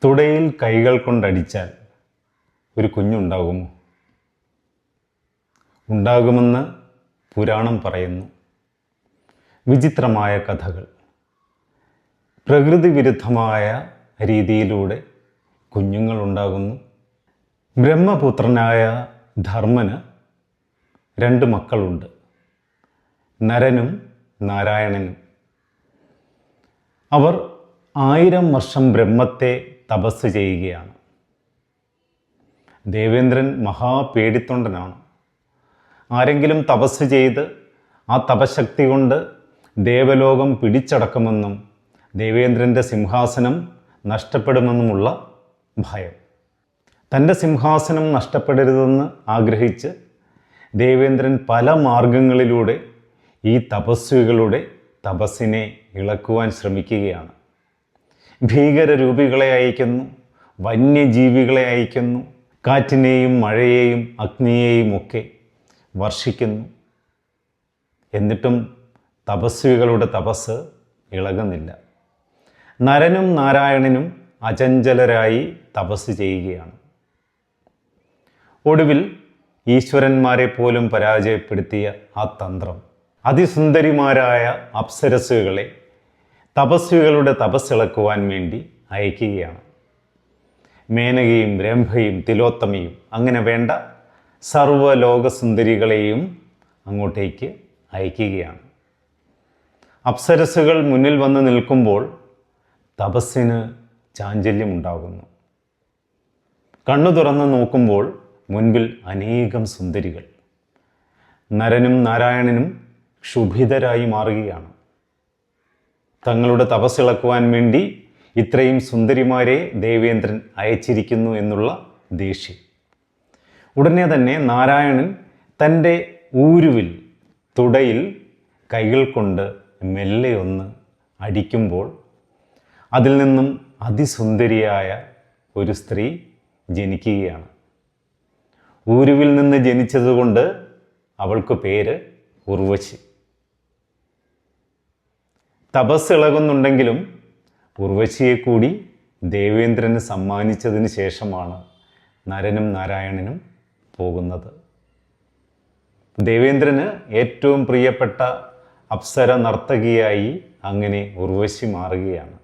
തുടയിൽ കൈകൾ കൊണ്ടടിച്ചാൽ ഒരു കുഞ്ഞുണ്ടാകുമോ? ഉണ്ടാകുമെന്ന് പുരാണം പറയുന്നു. വിചിത്രമായ കഥകൾ, പ്രകൃതി വിരുദ്ധമായ രീതിയിലൂടെ കുഞ്ഞുങ്ങളുണ്ടാകുന്നു. ബ്രഹ്മപുത്രനായ ധർമ്മന് 2 മക്കളുണ്ട്, നരനും നാരായണനും. അവർ 1000 വർഷം ബ്രഹ്മത്തെ തപസ് ചെയ്യുകയാണ്. ദേവേന്ദ്രൻ മഹാപേടിത്തൊണ്ടനാണ്. ആരെങ്കിലും തപസ് ചെയ്ത് ആ തപശക്തി കൊണ്ട് ദേവലോകം പിടിച്ചടക്കുമെന്നും ദേവേന്ദ്രൻ്റെ സിംഹാസനം നഷ്ടപ്പെടുമെന്നുമുള്ള ഭയം. തൻ്റെ സിംഹാസനം നഷ്ടപ്പെടരുതെന്ന് ആഗ്രഹിച്ച് ദേവേന്ദ്രൻ പല മാർഗങ്ങളിലൂടെ ഈ തപസ്വികളുടെ തപസ്സിനെ ഇളക്കുവാൻ ശ്രമിക്കുകയാണ്. ഭീകരരൂപികളെ അയക്കുന്നു, വന്യജീവികളെ അയക്കുന്നു, കാറ്റിനെയും മഴയെയും അഗ്നിയെയും ഒക്കെ വർഷിക്കുന്നു. എന്നിട്ടും തപസ്വികളുടെ തപസ് ഇളകുന്നില്ല. നരനും നാരായണനും അചഞ്ചലരായി തപസ് ചെയ്യുകയാണ്. ഒടുവിൽ ഈശ്വരന്മാരെ പോലും പരാജയപ്പെടുത്തിയ ആ തന്ത്രം അതിസുന്ദരിമാരായ അപ്സരസുകളെ തപസ്വികളുടെ തപസ്സിളക്കുവാൻ വേണ്ടി അയക്കുകയാണ്. മേനകയും രംഭയും തിലോത്തമയും അങ്ങനെ വേണ്ട സർവ്വലോകസുന്ദരികളെയും അങ്ങോട്ടേക്ക് അയക്കുകയാണ്. അപ്സരസുകൾ മുന്നിൽ വന്ന് നിൽക്കുമ്പോൾ തപസ്സിന് ചാഞ്ചല്യമുണ്ടാകുന്നു. കണ്ണു തുറന്ന് നോക്കുമ്പോൾ മുൻപിൽ അനേകം സുന്ദരികൾ. നരനും നാരായണനും ക്ഷുഭിതരായി മാറുകയാണ്. തങ്ങളുടെ തപസ്സിളക്കുവാൻ വേണ്ടി ഇത്രയും സുന്ദരിമാരെ ദേവേന്ദ്രൻ അയച്ചിരിക്കുന്നു എന്നുള്ള ദേഷ്യം. ഉടനെ തന്നെ നാരായണൻ തൻ്റെ ഊരുവിൽ തുടയിൽ കൈകൾ കൊണ്ട് മെല്ലെ ഒന്ന് അടിക്കുമ്പോൾ അതിൽ നിന്നും അതിസുന്ദരിയായ ഒരു സ്ത്രീ ജനിക്കുകയാണ്. ഊരുവിൽ നിന്ന് ജനിച്ചതുകൊണ്ട് അവൾക്ക് പേര് ഉർവശി. തപസ്സിളകുന്നുണ്ടെങ്കിലും ഉർവശിയെ കൂടി ദേവേന്ദ്രന് സമ്മാനിച്ചതിന് ശേഷമാണ് നരനും നാരായണനും പോകുന്നത്. ദേവേന്ദ്രന് ഏറ്റവും പ്രിയപ്പെട്ട അപ്സര നർത്തകിയായി അങ്ങനെ ഉർവശി മാറുകയാണ്.